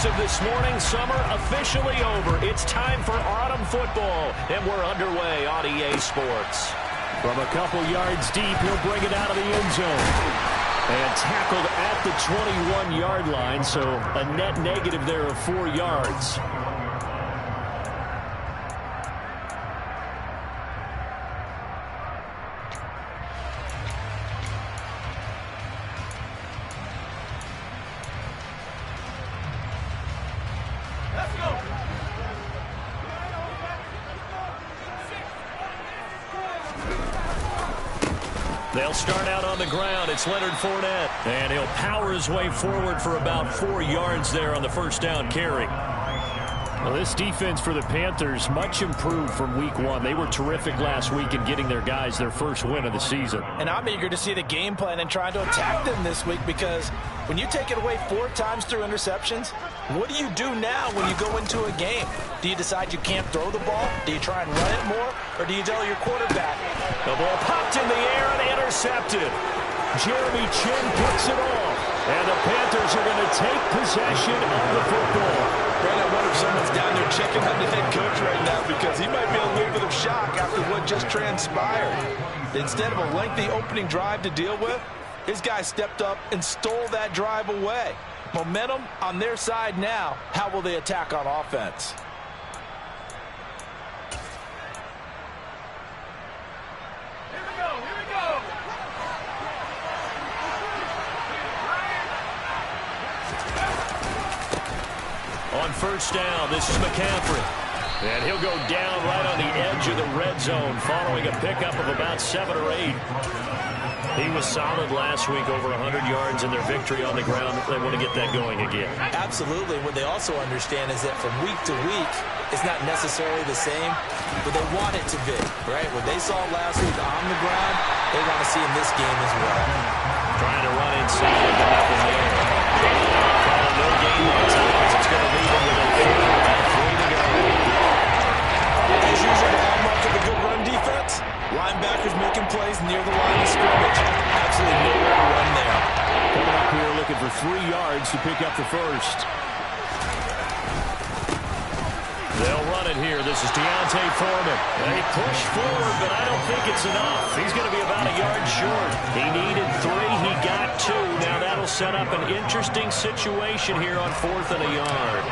As of this morning, summer officially over. It's time for autumn football, and we're underway on EA Sports. From a couple yards deep, he'll bring it out of the end zone. And tackled at the 21-yard line, so a net negative there of 4 yards. They'll start out on the ground. It's Leonard Fournette. And he'll power his way forward for about 4 yards there on the first down carry. Well, this defense for the Panthers, much improved from week 1. They were terrific last week in getting their guys their first win of the season. And I'm eager to see the game plan and trying to attack them this week, because when you take it away 4 times through interceptions, what do you do now when you go into a game? Do you decide you can't throw the ball? Do you try and run it more? Or do you tell your quarterback? The ball popped in the air and intercepted. Jeremy Chin picks it off. And the Panthers are going to take possession of the football. Brandon, I wonder if someone's down there checking on the head coach right now, because he might be a little bit of shock after what just transpired. Instead of a lengthy opening drive to deal with, his guy stepped up and stole that drive away. Momentum on their side now. How will they attack on offense? On first down, this is McCaffrey. And he'll go down right on the edge of the red zone following a pickup of about 7 or 8. He was solid last week, over 100 yards in their victory on the ground. They want to get that going again. Absolutely. What they also understand is that from week to week, it's not necessarily the same, but they want it to be, right? What they saw last week on the ground, they want to see in this game as well. Trying to run inside with the knuckle there. Calling no game on time as it's going to leave him with a third and about 3 to go. As usual, the hallmark of a good run defense, linebackers making plays near the line of scrimmage. Absolutely nowhere to run there. Coming up here looking for 3 yards to pick up the first. They'll run it here. This is Deontay Foreman. They push forward, but I don't think it's enough. He's going to be about a yard short. He needed 3. He got 2. Now that'll set up an interesting situation here on 4th and a yard.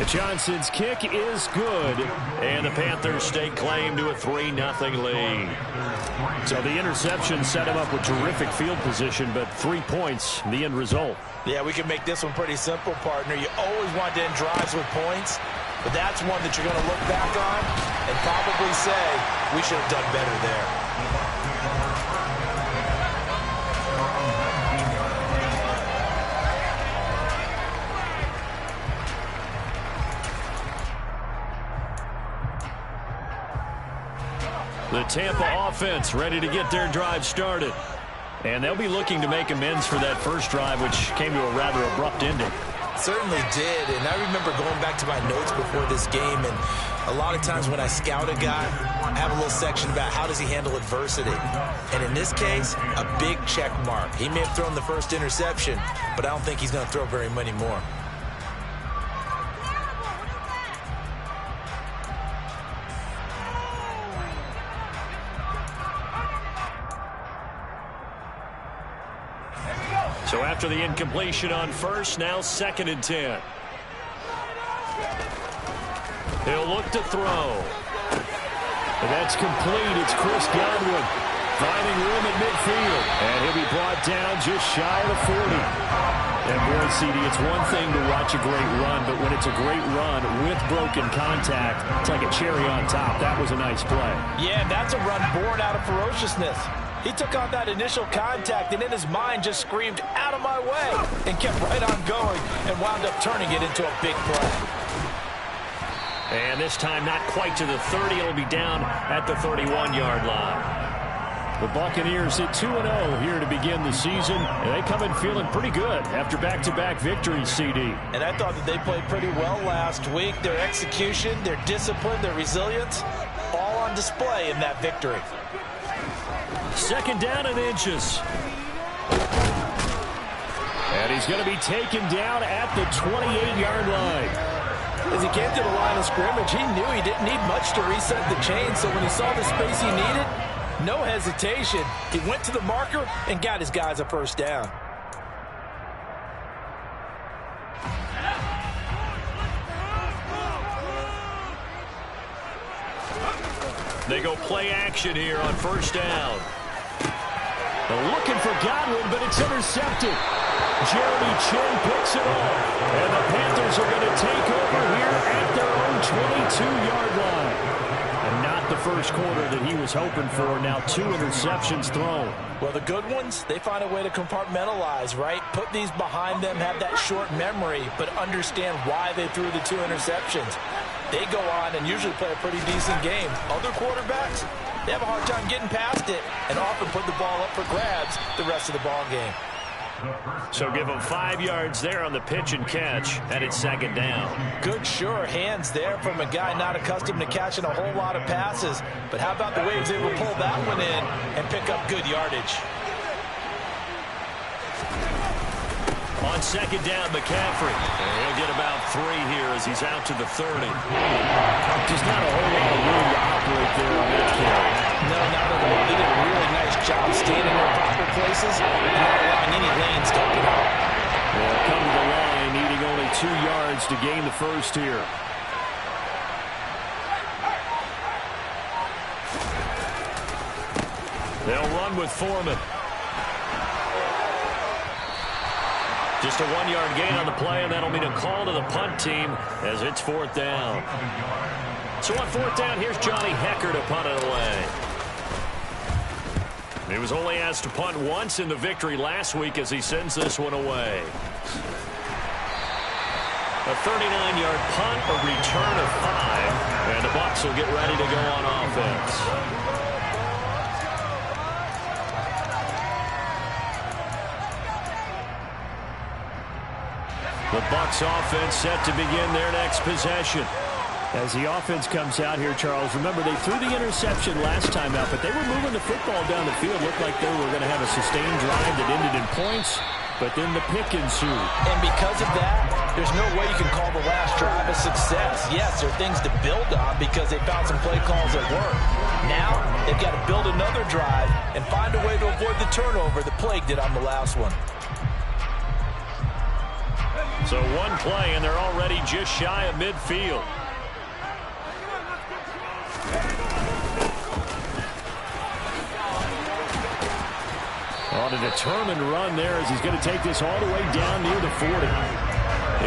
Johnson's kick is good, and the Panthers stake claim to a 3-0 lead. So the interception set him up with terrific field position, but 3 points, the end result. Yeah, we can make this one pretty simple, partner. You always want to end drives with points, but that's one that you're going to look back on and probably say, we should have done better there. The Tampa offense ready to get their drive started. And they'll be looking to make amends for that first drive, which came to a rather abrupt ending. Certainly did, and I remember going back to my notes before this game, and a lot of times when I scout a guy, I have a little section about how does he handle adversity. And in this case, a big check mark. He may have thrown the first interception, but I don't think he's going to throw very many more. So after the incompletion on first, now 2nd and 10. He'll look to throw. And that's complete. It's Chris Godwin finding room at midfield. And he'll be brought down just shy of the 40. And boy, CD, it's one thing to watch a great run, but when it's a great run with broken contact, it's like a cherry on top. That was a nice play. Yeah, that's a run born out of ferociousness. He took on that initial contact and in his mind just screamed, out of my way, and kept right on going and wound up turning it into a big play. And this time not quite to the 30. It'll be down at the 31-yard line. The Buccaneers at 2-0 here to begin the season, and they come in feeling pretty good after back-to-back victories, CD. And I thought that they played pretty well last week. Their execution, their discipline, their resilience, all on display in that victory. 2nd down and inches. And he's going to be taken down at the 28-yard line. As he came to the line of scrimmage, he knew he didn't need much to reset the chain, so when he saw the space he needed, no hesitation. He went to the marker and got his guys a first down. They go play action here on first down. They're looking for Godwin, but it's intercepted. Jeremy Chin picks it off. And the Panthers are going to take over here at their own 22-yard line. And not the first quarter that he was hoping for. Now 2 interceptions thrown. Well, the good ones, they find a way to compartmentalize, right? Put these behind them, have that short memory, but understand why they threw the 2 interceptions. They go on and usually play a pretty decent game. Other quarterbacks, they have a hard time getting past it and often put the ball up for grabs the rest of the ball game. So give them 5 yards there on the pitch and catch, and it's second down. Good, sure hands there from a guy not accustomed to catching a whole lot of passes. But how about the way he was able to pull that one in and pick up good yardage? On second down, McCaffrey. And he'll get about 3 here as he's out to the 30. Just not a whole lot of room to operate there on that carry. No, not at all. They did a really nice job staying in their proper places and not allowing any lanes to open up. They'll come to the line, needing only 2 yards to gain the first here. They'll run with Foreman. Just a 1-yard gain on the play, and that'll mean a call to the punt team as it's 4th down. So on 4th down, here's Johnny Hecker to punt it away. He was only asked to punt once in the victory last week as he sends this one away. A 39-yard punt, a return of 5, and the Bucs will get ready to go on offense. The Bucs offense set to begin their next possession. As the offense comes out here, Charles, remember they threw the interception last time out, but they were moving the football down the field. Looked like they were going to have a sustained drive that ended in points, but then the pick ensued. And because of that, there's no way you can call the last drive a success. Yes, there are things to build on because they found some play calls that work. Now, they've got to build another drive and find a way to avoid the turnover that plagued it on the last one. So 1 play, and they're already just shy of midfield. On a determined run there as he's going to take this all the way down near the 40.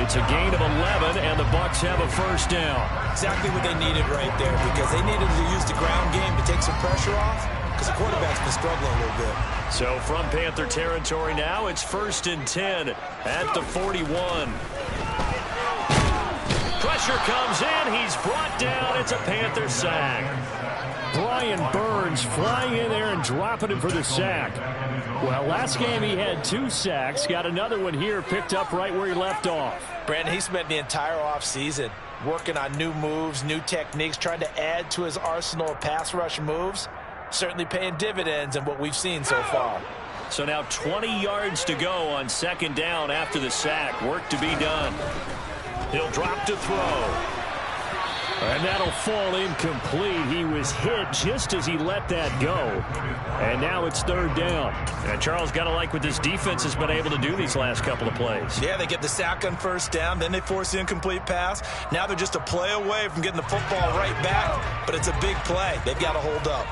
It's a gain of 11, and the Bucs have a first down. Exactly what they needed right there because they needed to use the ground game to take some pressure off because the quarterback's been struggling a little bit. So from Panther territory now, it's 1st and 10 at the 41. Pressure comes in. He's brought down. It's a Panther sack. Brian Burns flying in there and dropping him for the sack. Well, last game he had 2 sacks. Got another one here picked up right where he left off. Brandon, he spent the entire offseason working on new moves, new techniques, trying to add to his arsenal of pass rush moves. Certainly paying dividends in what we've seen so far. So now 20 yards to go on second down after the sack. Work to be done. He'll drop to throw. And that'll fall incomplete. He was hit just as he let that go. And now it's 3rd down. And Charles, got to like what this defense has been able to do these last couple of plays. Yeah, they get the sack on first down, then they force the incomplete pass. Now they're just a play away from getting the football right back, but it's a big play. They've got to hold up.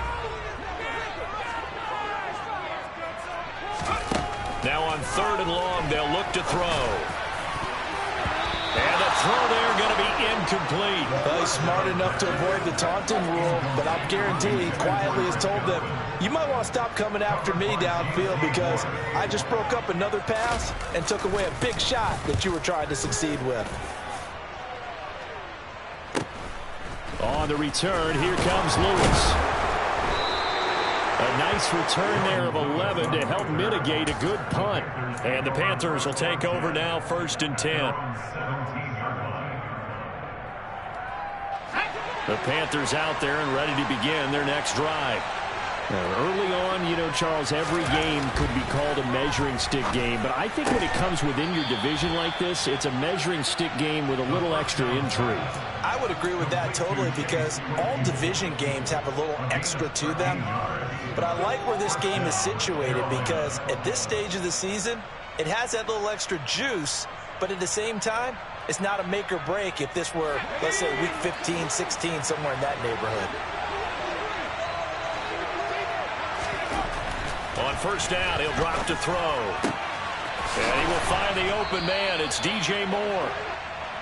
Now on 3rd and long, they'll look to throw. And the throw there going to be incomplete. Well, he's smart enough to avoid the taunting rule, but I'll guarantee he quietly has told them, you might want to stop coming after me downfield because I just broke up another pass and took away a big shot that you were trying to succeed with. On the return, here comes Lewis. A nice return there of 11 to help mitigate a good punt. And the Panthers will take over now, 1st and 10. The Panthers out there and ready to begin their next drive. Early on, you know, Charles, every game could be called a measuring stick game. But I think when it comes within your division like this, it's a measuring stick game with a little extra intrigue. I would agree with that totally, because all division games have a little extra to them. But I like where this game is situated, because at this stage of the season, it has that little extra juice. But at the same time, it's not a make or break if this were, let's say, week 15, 16, somewhere in that neighborhood. On first down, he'll drop to throw. And he will find the open man. It's DJ Moore.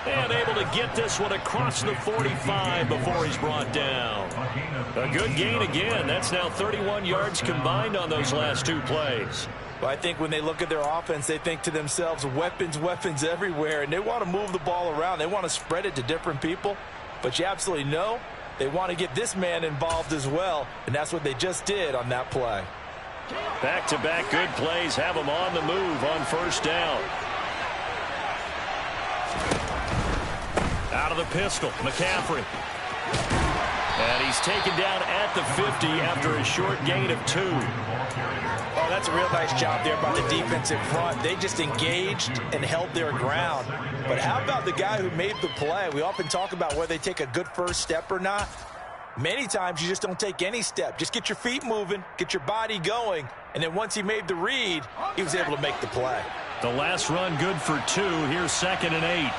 And able to get this one across the 45 before he's brought down. A good gain again. That's now 31 yards combined on those last two plays. Well, I think when they look at their offense, they think to themselves, weapons, weapons everywhere. And they want to move the ball around. They want to spread it to different people. But you absolutely know they want to get this man involved as well. And that's what they just did on that play. Back-to-back good plays have him on the move on first down. Out of the pistol, McCaffrey. And he's taken down at the 50 after a short gain of 2. Oh, that's a real nice job there by the defensive front. They just engaged and held their ground. But how about the guy who made the play? We often talk about whether they take a good first step or not. Many times you just don't take any step. Just get your feet moving, get your body going, and then once he made the read, he was able to make the play. The last run good for 2. Here's 2nd and 8.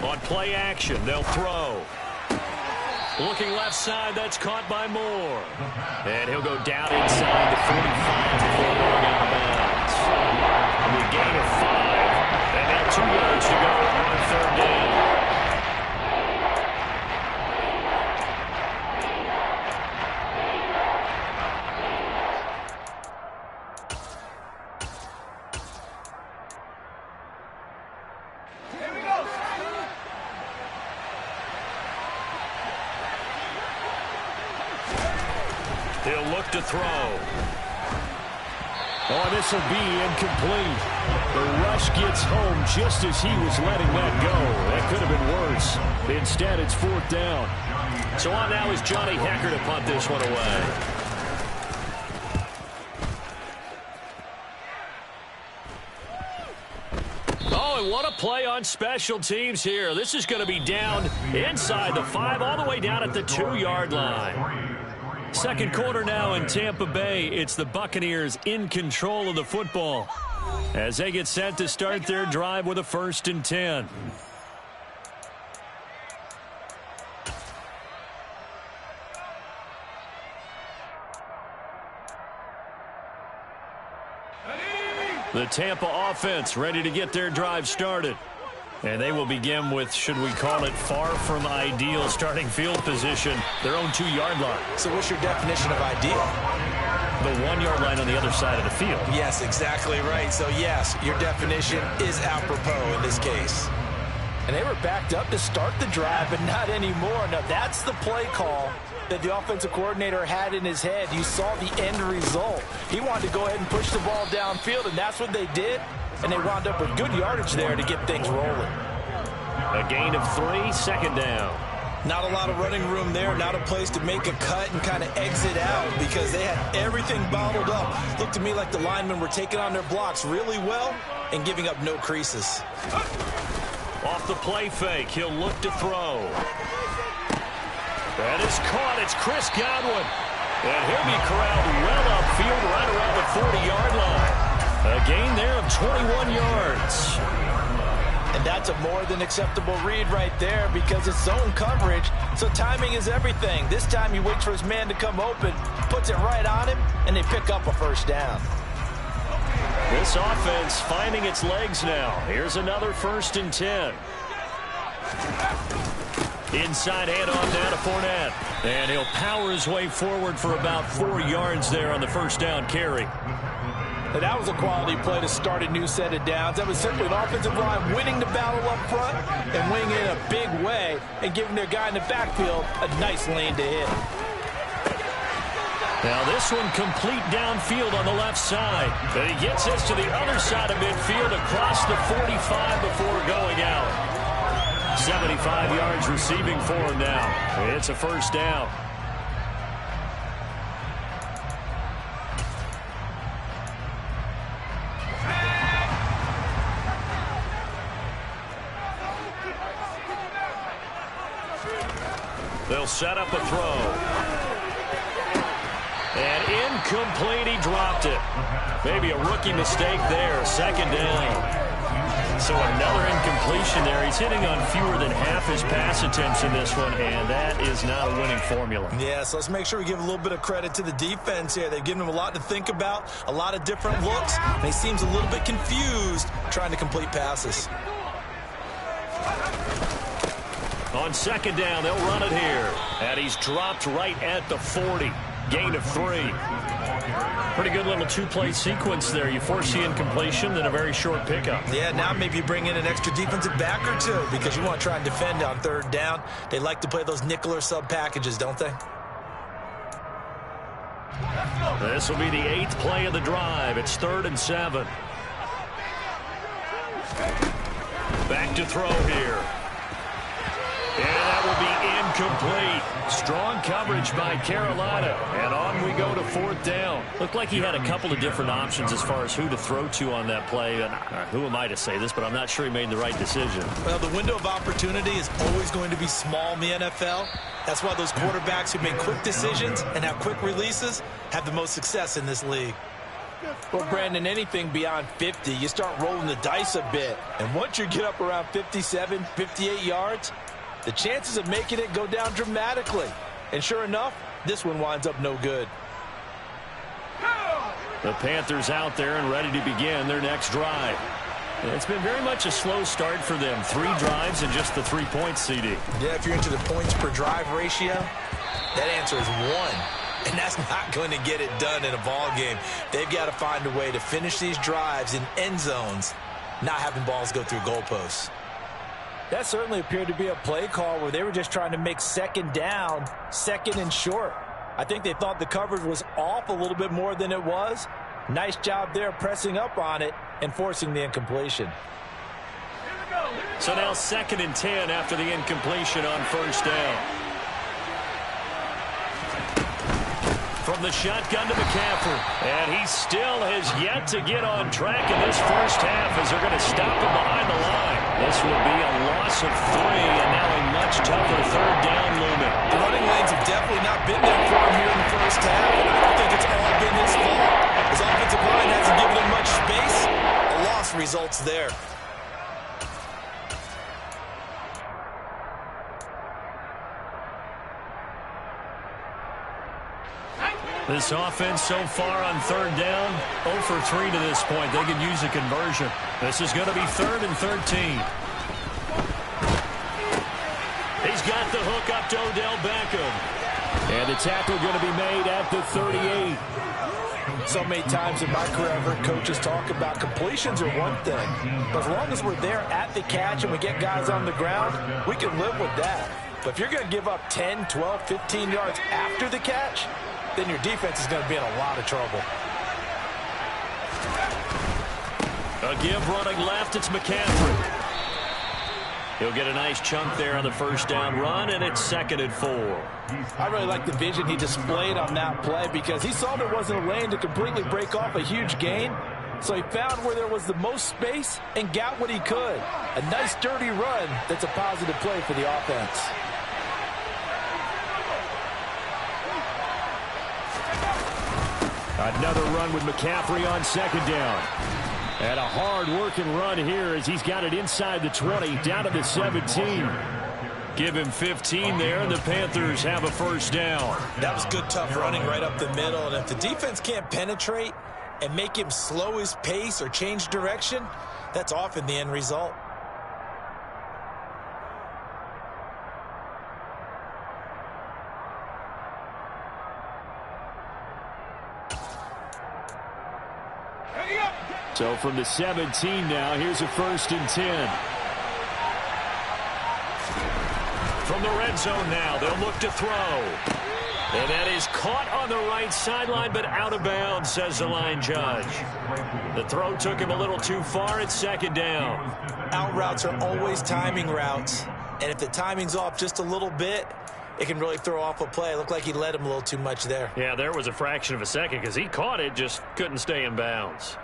On play action, they'll throw. Looking left side, that's caught by Moore. And he'll go down inside the 45 before going out of bounds. The gain of 5, and now 2 yards to go on third down. He'll look to throw. Oh, this will be incomplete. The rush gets home just as he was letting that go. That could have been worse. Instead, it's 4th down. So on now is Johnny Hecker to punt this one away. Oh, and what a play on special teams here. This is going to be down inside the 5, all the way down at the 2-yard line. Second quarter now in Tampa Bay. It's the Buccaneers in control of the football as they get set to start their drive with a 1st and 10. The Tampa offense ready to get their drive started. And they will begin with, should we call it, far from ideal starting field position, their own 2-yard line. So what's your definition of ideal? The 1-yard line on the other side of the field. Yes, exactly right. So, yes, your definition is apropos in this case. And they were backed up to start the drive, but not anymore. Now, that's the play call that the offensive coordinator had in his head. You saw the end result. He wanted to go ahead and push the ball downfield, and that's what they did. And they wound up with good yardage there to get things rolling. A gain of 3, 2nd down. Not a lot of running room there, not a place to make a cut and kind of exit out because they had everything bottled up. Looked to me like the linemen were taking on their blocks really well and giving up no creases. Off the play fake, he'll look to throw. That is caught. It's Chris Godwin. And he'll be corralled well upfield right around the 40-yard line. A gain there of 21 yards. And that's a more than acceptable read right there because it's zone coverage, so timing is everything. This time he waits for his man to come open, puts it right on him, and they pick up a 1st down. This offense finding its legs now. Here's another 1st and 10. Inside handoff down to Fournette. And he'll power his way forward for about 4 yards there on the 1st down carry. And that was a quality play to start a new set of downs. That was simply an offensive line winning the battle up front and winning it in a big way and giving their guy in the backfield a nice lane to hit. Now this one complete downfield on the left side. But he gets this to the other side of midfield across the 45 before going out. 75 yards receiving for him now. It's a 1st down. He'll set up a throw. And incomplete, he dropped it. Maybe a rookie mistake there, second down. So another incompletion there. He's hitting on fewer than half his pass attempts in this one, and that is not a winning formula. Yeah, so let's make sure we give a little bit of credit to the defense here. They've given him a lot to think about, a lot of different looks, and he seems a little bit confused trying to complete passes. On second down, they'll run it here. And he's dropped right at the 40. Gain of 3. Pretty good little two-play sequence there. You force the incompletion, then a very short pickup. Yeah, now maybe you bring in an extra defensive back or two because you want to try and defend on third down. They like to play those nickel or sub packages, don't they? This will be the 8th play of the drive. It's 3rd and 7. Back to throw here. And that will be incomplete. Strong coverage by Carolina. And on we go to 4th down. Looked like he had a couple of different options as far as who to throw to on that play. And who am I to say this, but I'm not sure he made the right decision. Well, the window of opportunity is always going to be small in the NFL. That's why those quarterbacks who make quick decisions and have quick releases have the most success in this league. Well, Brandon, anything beyond 50, you start rolling the dice a bit. And once you get up around 57, 58 yards, the chances of making it go down dramatically. And sure enough, this one winds up no good. The Panthers out there and ready to begin their next drive. It's been very much a slow start for them. 3 drives and just the 3 points, CD. Yeah, if you're into the points per drive ratio, that answer is 1. And that's not going to get it done in a ball game. They've got to find a way to finish these drives in end zones, not having balls go through goalposts. That certainly appeared to be a play call where they were just trying to make second down, second and short. I think they thought the coverage was off a little bit more than it was. Nice job there pressing up on it and forcing the incompletion. So now 2nd and 10 after the incompletion on 1st down. From the shotgun to McCaffrey. And he still has yet to get on track in this first half as they're going to stop him behind the line. This will be a loss of 3 and now a much tougher 3rd down looming. The running lanes have definitely not been there for him here in the first half, and I don't think it's all been his fault. His offensive line hasn't given him much space. A loss results there. This offense so far on 3rd down, 0 for 3 to this point. They could use a conversion. This is going to be 3rd and 13. He's got the hook up to Odell Beckham. And the tackle going to be made at the 38. So many times in my career, I've heard coaches talk about completions are one thing. But as long as we're there at the catch and we get guys on the ground, we can live with that. But if you're going to give up 10, 12, 15 yards after the catch, then your defense is going to be in a lot of trouble. A give running left, it's McCaffrey. He'll get a nice chunk there on the 1st down run, and it's 2nd and 4. I really like the vision he displayed on that play because he saw there wasn't a lane to completely break off a huge gain. So he found where there was the most space and got what he could. A nice, dirty run that's a positive play for the offense. Another run with McCaffrey on 2nd down. And a hard-working run here as he's got it inside the 20, down to the 17. Give him 15 there, and the Panthers have a 1st down. That was good, tough running right up the middle. And if the defense can't penetrate and make him slow his pace or change direction, that's often the end result. So from the 17 now, here's a 1st and 10. From the red zone now, they'll look to throw. And that is caught on the right sideline, but out of bounds, says the line judge. The throw took him a little too far. It's 2nd down. Out routes are always timing routes. And if the timing's off just a little bit, it can really throw off a play. It looked like he led him a little too much there. Yeah, there was a fraction of a second because he caught it, just couldn't stay in bounds.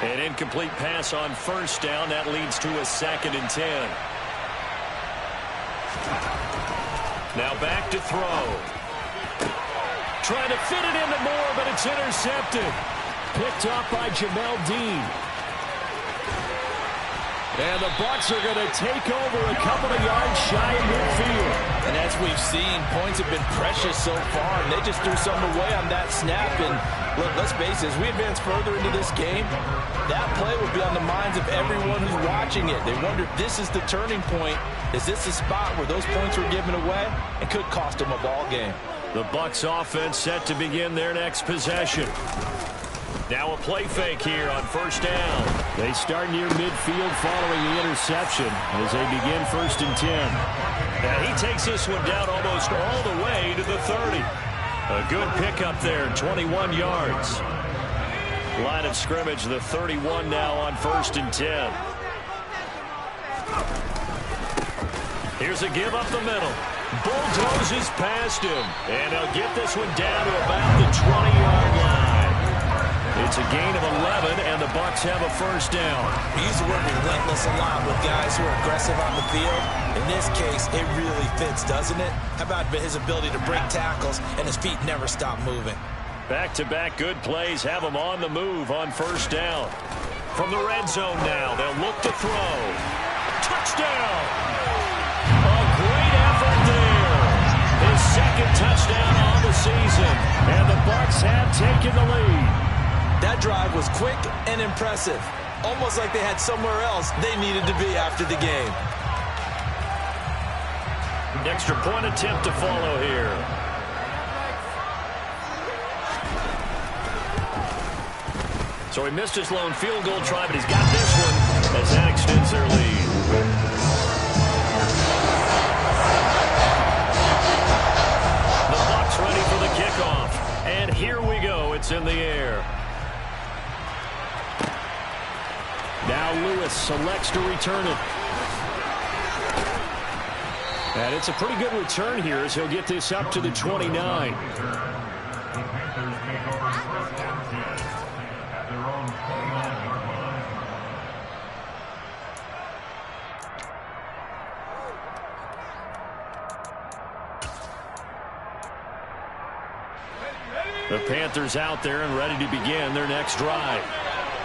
An incomplete pass on first down. That leads to a 2nd and 10. Now back to throw. Trying to fit it into Moore, but it's intercepted. Picked up by Jamel Dean. And the Bucs are going to take over a couple of yards shy of midfield. And as we've seen, points have been precious so far, and they just threw something away on that snap. And look, let's face it, as we advance further into this game, that play will be on the minds of everyone who's watching it. They wonder if this is the turning point. Is this the spot where those points were given away and could cost them a ball game? The Bucs offense set to begin their next possession. Now a play fake here on first down. They start near midfield following the interception as they begin 1st and 10. Now he takes this one down almost all the way to the 30. A good pickup there, 21 yards. Line of scrimmage, the 31 now on 1st and 10. Here's a give up the middle. Bulldozes past him. And they'll get this one down to about the 20-yard line. It's a gain of 11, and the Bucs have a first down. We use the word relentless a lot with guys who are aggressive on the field. In this case, it really fits, doesn't it? How about his ability to break tackles and his feet never stop moving? Back-to-back good plays have him on the move on first down. From the red zone now, they'll look to throw. Touchdown! A great effort there. His 2nd touchdown on the season, and the Bucs have taken the lead. That drive was quick and impressive. Almost like they had somewhere else they needed to be after the game. Extra point attempt to follow here. So he missed his lone field goal try, but he's got this one as that extends their lead. The Bucs ready for the kickoff. And here we go. It's in the air. Now Lewis selects to return it. And it's a pretty good return here as he'll get this up to the 29. The Panthers out there and ready to begin their next drive.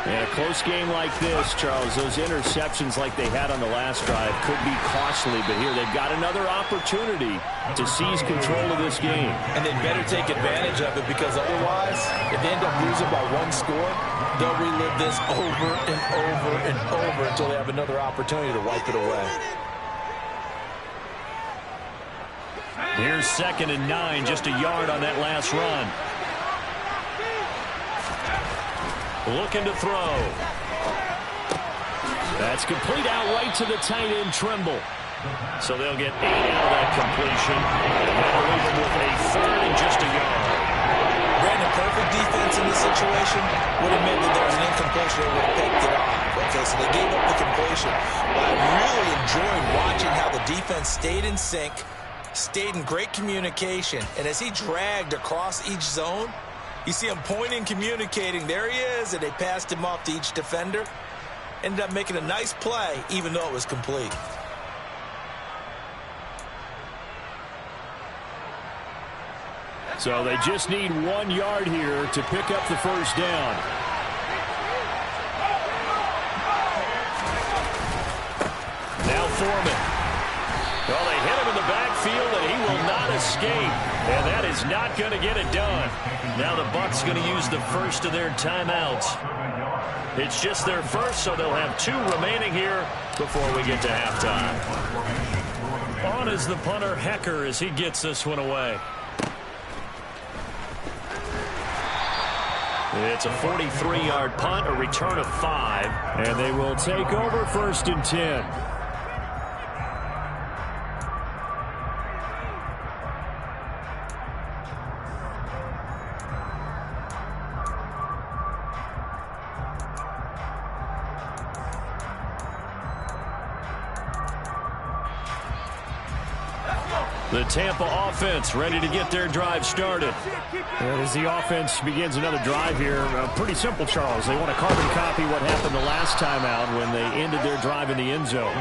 In a close game like this, Charles, those interceptions like they had on the last drive could be costly, but here they've got another opportunity to seize control of this game. And they better take advantage of it, because otherwise, if they end up losing by 1 score, they'll relive this over and over and over until they have another opportunity to wipe it away. Here's 2nd and 9, just a yard on that last run. Looking to throw. That's complete out right to the tight end, Trimble. So they'll get 8 out of that completion. And that'll leave them with a 3rd and just a yard. Brandon, perfect defense in this situation would have meant that there was an incompletion that would have picked it off. Okay, so they gave up the completion. But I really enjoyed watching how the defense stayed in sync, stayed in great communication, and as he dragged across each zone, you see him pointing, communicating. There he is, and they passed him off to each defender. Ended up making a nice play, even though it was complete. So they just need 1 yard here to pick up the first down. Now Foreman. Well, they hit him in the backfield, and he will not escape. And that is not going to get it done. Now the Bucs going to use the first of their timeouts. It's just their first, so they'll have 2 remaining here before we get to halftime. On is the punter, Hecker, as he gets this one away. It's a 43-yard punt, a return of 5, and they will take over 1st and 10. The Tampa offense ready to get their drive started. And as the offense begins another drive here, pretty simple, Charles. They want to carbon copy what happened the last time out when they ended their drive in the end zone.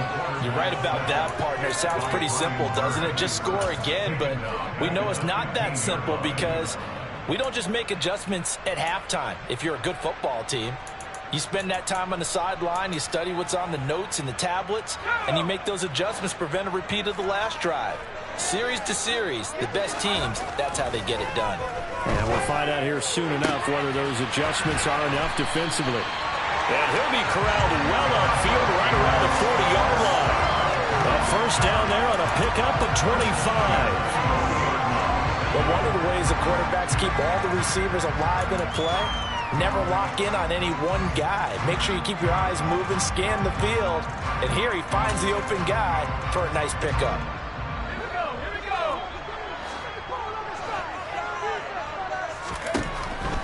You're right about that, partner. Sounds pretty simple, doesn't it? Just score again, but we know it's not that simple because we don't just make adjustments at halftime if you're a good football team. You spend that time on the sideline, you study what's on the notes and the tablets, and you make those adjustments to prevent a repeat of the last drive. Series to series, the best teams, that's how they get it done. And we'll find out here soon enough whether those adjustments are enough defensively. And he'll be corralled well upfield right around the 40-yard line. A first down there on a pickup of 25. But one of the ways the quarterbacks keep all the receivers alive in a play, never lock in on any one guy. Make sure you keep your eyes moving, scan the field. And here he finds the open guy for a nice pickup.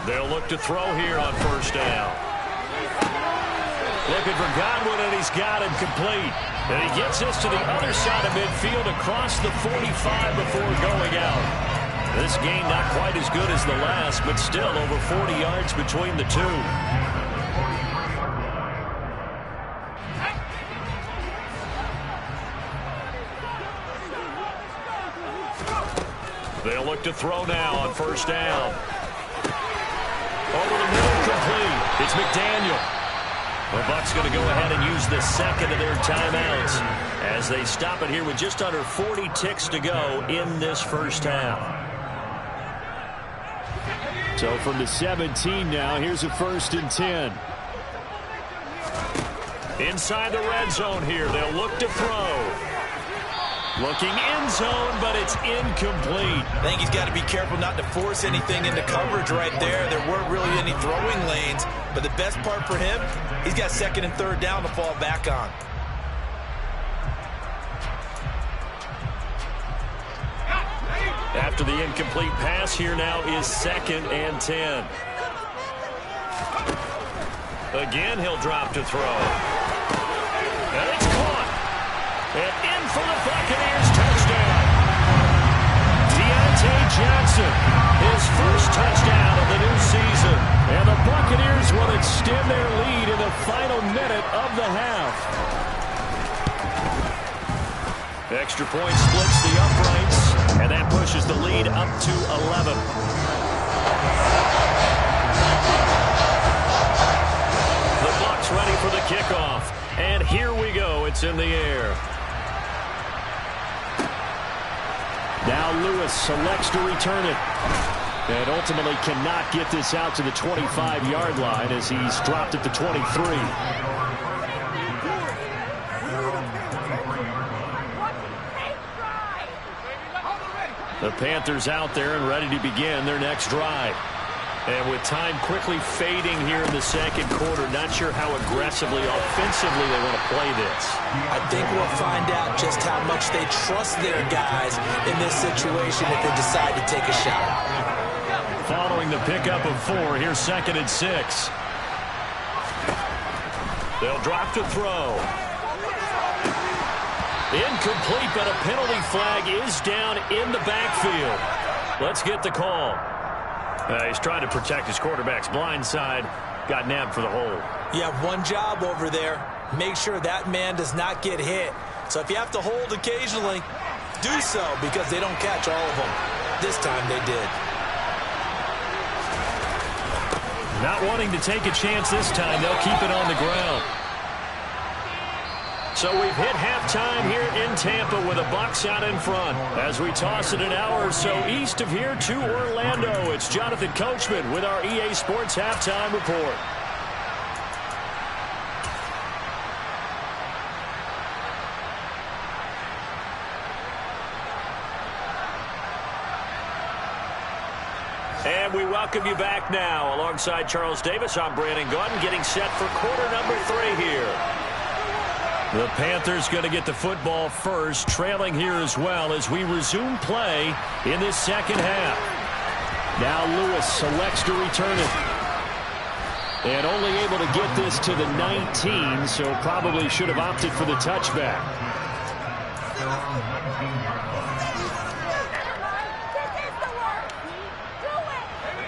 They'll look to throw here on first down. Looking for Godwin, and he's got him complete. And he gets this to the other side of midfield across the 45 before going out. This game not quite as good as the last, but still over 40 yards between the two. They'll look to throw now on first down. Over the middle, complete. It's McDaniel. The Bucs going to go ahead and use the second of their timeouts as they stop it here with just under 40 ticks to go in this first half. So from the 17 now, here's a 1st and 10. Inside the red zone here, they'll look to throw. Looking end zone, but it's incomplete. I think he's got to be careful not to force anything into coverage right there. There weren't really any throwing lanes, but the best part for him, he's got 2nd and 3rd down to fall back on. After the incomplete pass, here now is 2nd and 10. Again, he'll drop to throw. And it's caught. And in for the Buccaneers touchdown. Deontay Johnson, his first touchdown of the new season. And the Buccaneers will extend their lead in the final minute of the half. Extra point splits the uprights, and that pushes the lead up to 11. The Bucs ready for the kickoff. And here we go. It's in the air. Now Lewis selects to return it. And ultimately cannot get this out to the 25-yard line as he's dropped at the 23. The Panthers out there and ready to begin their next drive. And with time quickly fading here in the second quarter, not sure how aggressively, offensively they want to play this. I think we'll find out just how much they trust their guys in this situation if they decide to take a shot. Following the pickup of 4, here's 2nd and 6. They'll drop to throw. Incomplete, but a penalty flag is down in the backfield. Let's get the call. He's trying to protect his quarterback's blind side. Got nabbed for the hold. You have one job over there. Make sure that man does not get hit. So if you have to hold occasionally, do so because they don't catch all of them. This time they did. Not wanting to take a chance this time, they'll keep it on the ground. So we've hit halftime here in Tampa with the Bucs out in front. As we toss it an hour or so east of here to Orlando, it's Jonathan Coachman with our EA Sports Halftime Report. And we welcome you back now. Alongside Charles Davis, I'm Brandon Gordon, getting set for quarter number 3 here. The Panthers going to get the football first, trailing here as well as we resume play in this second half. Now Lewis selects to return it. And only able to get this to the 19, so probably should have opted for the touchback.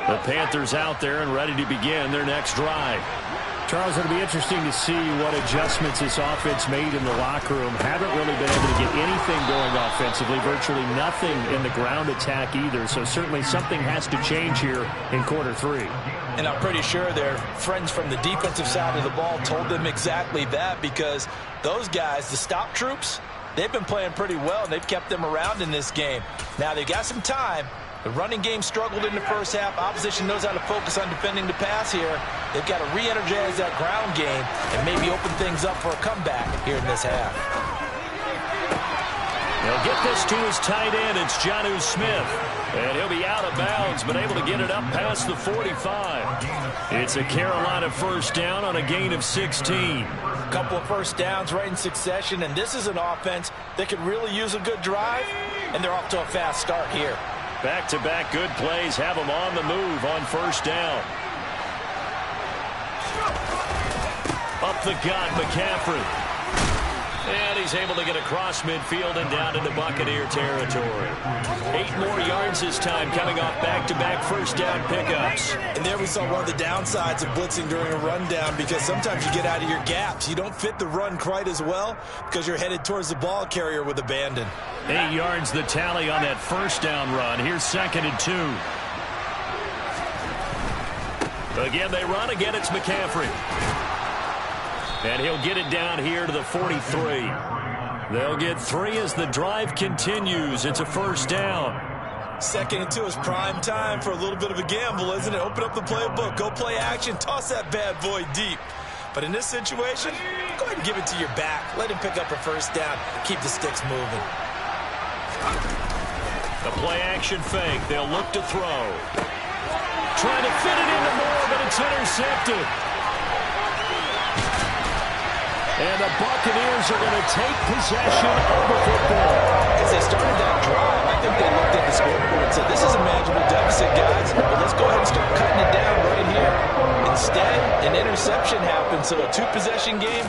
The Panthers out there and ready to begin their next drive. Charles, it'll be interesting to see what adjustments this offense made in the locker room. Haven't really been able to get anything going offensively, virtually nothing in the ground attack either. So certainly something has to change here in quarter three. And I'm pretty sure their friends from the defensive side of the ball told them exactly that, because those guys, the stop troops, they've been playing pretty well, and they've kept them around in this game. Now, they got some time. The running game struggled in the first half. Opposition knows how to focus on defending the pass here. They've got to re-energize that ground game and maybe open things up for a comeback here in this half. He'll get this to his tight end. It's Jonnu Smith. And he'll be out of bounds, but able to get it up past the 45. It's a Carolina first down on a gain of 16. A couple of first downs right in succession, and this is an offense that could really use a good drive, and they're off to a fast start here. Back-to-back good plays have them on the move on first down. Up the gut, McCaffrey. And he's able to get across midfield and down into Buccaneer territory. 8 more yards this time, coming off back-to-back first down pickups. And there we saw one of the downsides of blitzing during a rundown, because sometimes you get out of your gaps. You don't fit the run quite as well because you're headed towards the ball carrier with abandon. 8 yards the tally on that first down run. Here's 2nd and 2. Again, they run. Again, it's McCaffrey. And he'll get it down here to the 43. They'll get 3 as the drive continues. It's a first down. 2nd and 2 is prime time for a little bit of a gamble, isn't it? Open up the playbook. Go play action. Toss that bad boy deep. But in this situation, go ahead and give it to your back. Let him pick up a first down. Keep the sticks moving. The play action fake. They'll look to throw. Trying to fit it into Moore, but it's intercepted. And the Buccaneers are going to take possession of the football. As they started that drive, I think they looked at the scoreboard and said, this is a manageable deficit, guys, but let's go ahead and start cutting it down right here. Instead, an interception happened, so a 2-possession game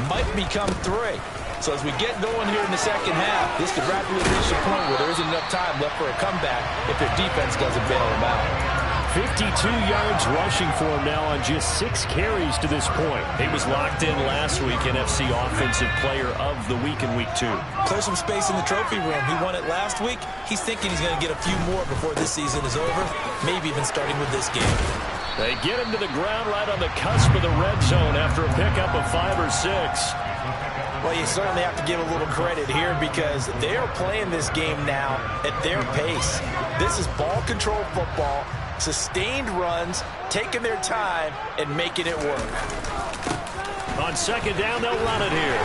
might become 3. So as we get going here in the second half, this could rapidly reach the point where there isn't enough time left for a comeback if their defense doesn't bail them out. 52 yards rushing for him now on just 6 carries to this point. He was locked in last week, NFC Offensive Player of the Week in Week 2. Clear some space in the trophy room. He won it last week. He's thinking he's going to get a few more before this season is over, maybe even starting with this game. They get him to the ground right on the cusp of the red zone after a pickup of 5 or 6. Well, you certainly have to give a little credit here, because they are playing this game now at their pace. This is ball control football. Sustained runs, taking their time, and making it work. On second down, they'll run it here.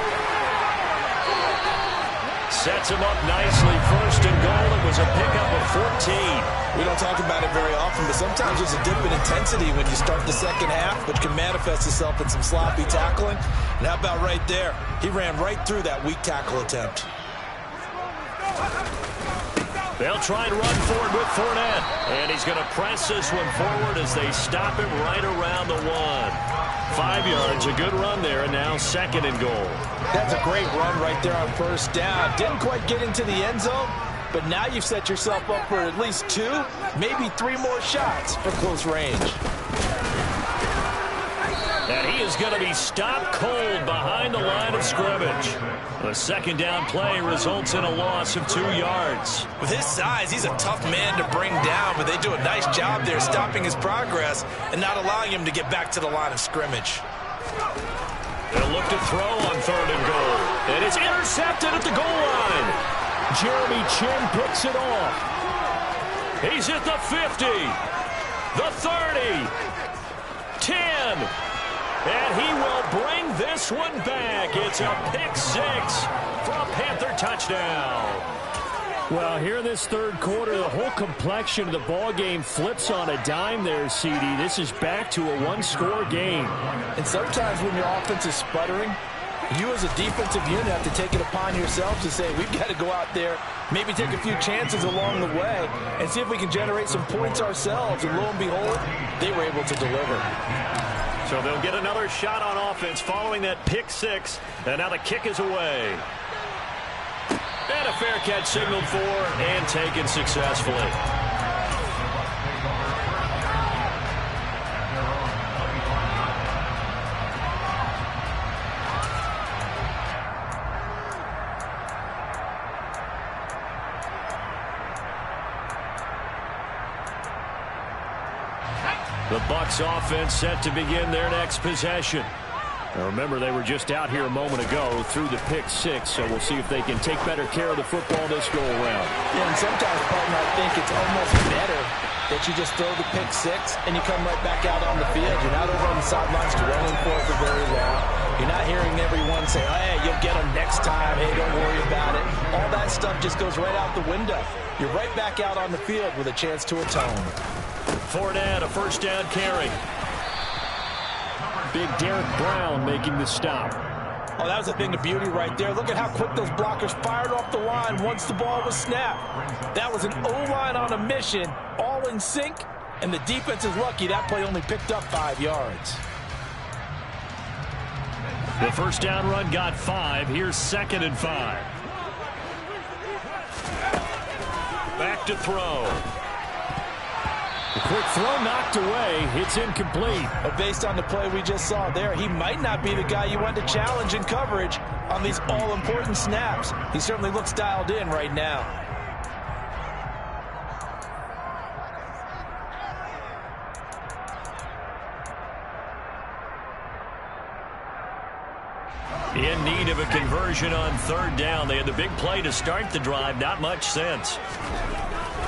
Sets him up nicely. First and goal. It was a pickup of 14. We don't talk about it very often, but sometimes there's a dip in intensity when you start the second half, which can manifest itself in some sloppy tackling. And how about right there? He ran right through that weak tackle attempt. They'll try and run forward with Fournette. And he's going to press this one forward as they stop him right around the 1. 5 yards, a good run there, and now 2nd and goal. That's a great run right there on first down. Didn't quite get into the end zone, but now you've set yourself up for at least 2, maybe 3 more shots for close range. And he is going to be stopped cold behind the line of scrimmage. The second down play results in a loss of 2 yards. With his size, he's a tough man to bring down, but they do a nice job there stopping his progress and not allowing him to get back to the line of scrimmage. They'll look to throw on 3rd and goal. And it's intercepted at the goal line. Jeremy Chin picks it off. He's at the 50, the 30, 10. And he will bring this one back. It's a pick 6 for a Panther touchdown. Well, here in this third quarter, the whole complexion of the ball game flips on a dime there, CD. This is back to a 1-score game. And sometimes when your offense is sputtering, you as a defensive unit have to take it upon yourselves to say, we've got to go out there, maybe take a few chances along the way, and see if we can generate some points ourselves. And lo and behold, they were able to deliver. So they'll get another shot on offense following that pick 6. And now the kick is away. And a fair catch signaled for and taken successfully. The Bucs offense set to begin their next possession. Now remember, they were just out here a moment ago through the pick six, so we'll see if they can take better care of the football this go-around. Yeah, and sometimes, partner, I think it's almost better that you just throw the pick six and you come right back out on the field. You're not over on the sidelines running for it for very long. You're not hearing everyone say, oh, hey, you'll get them next time. Hey, don't worry about it. All that stuff just goes right out the window. You're right back out on the field with a chance to atone. Fournette, a first down carry. Big Derek Brown making the stop. Oh, that was a thing of beauty right there. Look at how quick those blockers fired off the line once the ball was snapped. That was an O-line on a mission, all in sync, and the defense is lucky that play only picked up 5 yards. The first down run got 5. Here's 2nd and 5. Back to throw. The quick throw knocked away. It's incomplete. But based on the play we just saw there, he might not be the guy you want to challenge in coverage on these all-important snaps. He certainly looks dialed in right now. In need of a conversion on 3rd down. They had the big play to start the drive. Not much sense.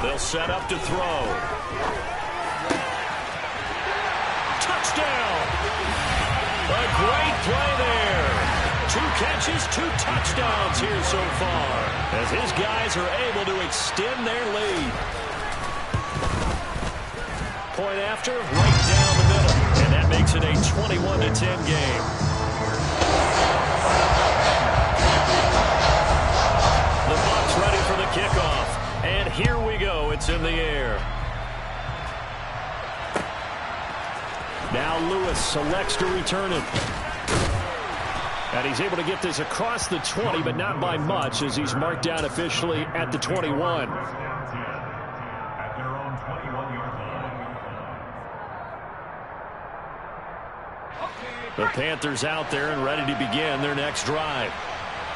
They'll set up to throw. Touchdown! A great play there. 2 catches, 2 touchdowns here so far, as his guys are able to extend their lead. Point after, right down the middle. And that makes it a 21-10 game. The Bucs ready for the kickoff. And here we go. It's in the air. Now Lewis selects to return it. And he's able to get this across the 20, but not by much, as he's marked down officially at the 21. The Panthers out there and ready to begin their next drive.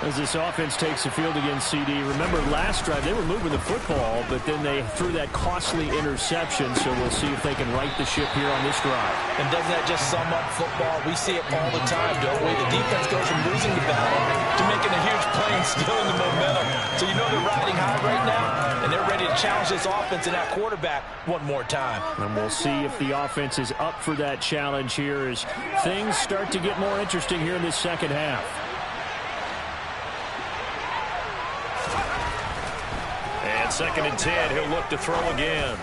As this offense takes the field against CD, remember last drive they were moving the football, but then they threw that costly interception, so we'll see if they can right the ship here on this drive. And doesn't that just sum up football? We see it all the time, don't we? The defense goes from losing the battle to making a huge play and stealing the momentum. So you know they're riding high right now, and they're ready to challenge this offense and that quarterback one more time. And we'll see if the offense is up for that challenge here as things start to get more interesting here in this second half. And 2nd and 10, he'll look to throw again.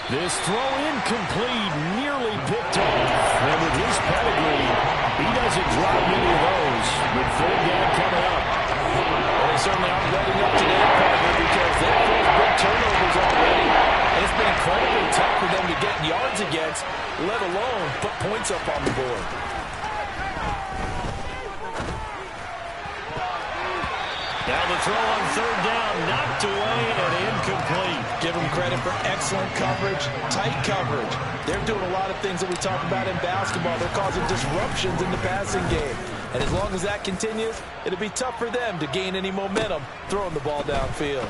This throw incomplete, nearly picked off. And with his pedigree, he doesn't drop many of those. With 3rd down coming up. Well, they certainly aren't letting up to that partner because they've forced big turnovers already. And it's been incredibly tough for them to get yards against, let alone put points up on the board. Now the throw on 3rd down, knocked away and incomplete. Give them credit for excellent coverage, tight coverage. They're doing a lot of things that we talk about in basketball. They're causing disruptions in the passing game. And as long as that continues, it'll be tough for them to gain any momentum throwing the ball downfield.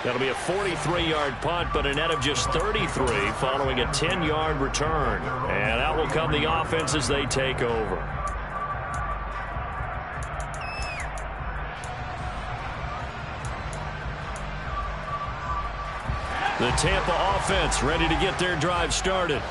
That'll be a 43-yard punt, but a net of just 33 following a 10-yard return. And out will come the offense as they take over. The Tampa offense ready to get their drive started.